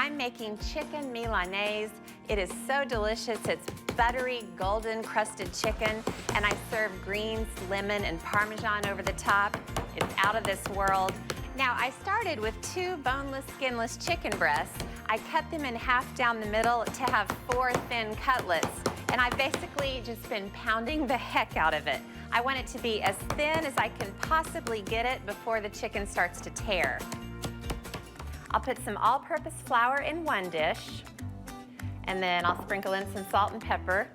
I'm making chicken Milanese. It is so delicious. It's buttery, golden crusted chicken, and I serve greens, lemon, and Parmesan over the top. It's out of this world. Now, I started with 2 boneless, skinless chicken breasts. I cut them in half down the middle to have 4 thin cutlets, and I've basically just been pounding the heck out of it. I want it to be as thin as I can possibly get it before the chicken starts to tear. I'll put some all-purpose flour in one dish, and then I'll sprinkle in some salt and pepper.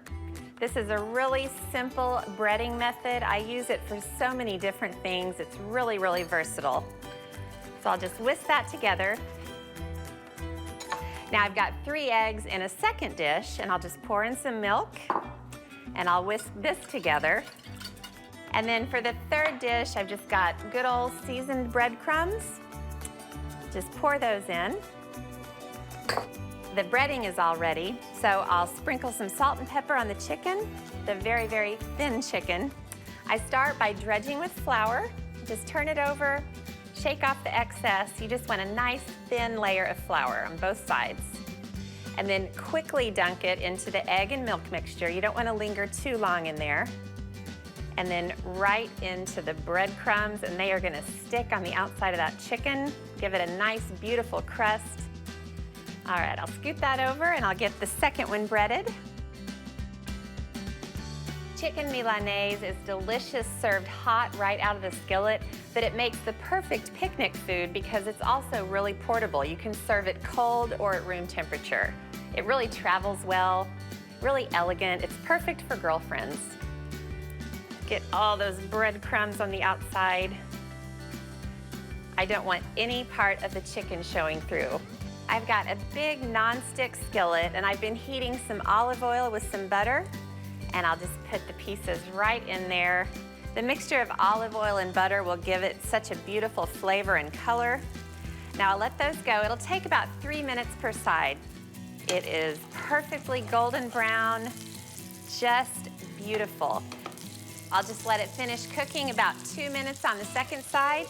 This is a really simple breading method. I use it for so many different things. It's really, really versatile. So I'll just whisk that together. Now I've got 3 eggs in a second dish, and I'll just pour in some milk, and I'll whisk this together. And then for the third dish, I've just got good old seasoned breadcrumbs. Just pour those in. The breading is all ready, so I'll sprinkle some salt and pepper on the chicken, the very, very thin chicken. I start by dredging with flour. Just turn it over, shake off the excess. You just want a nice thin layer of flour on both sides. And then quickly dunk it into the egg and milk mixture. You don't want to linger too long in there. And then right into the breadcrumbs, and they are gonna stick on the outside of that chicken. Give it a nice, beautiful crust. All right, I'll scoot that over and I'll get the second one breaded. Chicken Milanese is delicious served hot right out of the skillet, but it makes the perfect picnic food because it's also really portable. You can serve it cold or at room temperature. It really travels well, really elegant. It's perfect for girlfriends. Get all those breadcrumbs on the outside. I don't want any part of the chicken showing through. I've got a big non-stick skillet, and I've been heating some olive oil with some butter, and I'll just put the pieces right in there. The mixture of olive oil and butter will give it such a beautiful flavor and color. Now I'll let those go. It'll take about 3 minutes per side. It is perfectly golden brown, just beautiful. I'll just let it finish cooking about 2 minutes on the second side.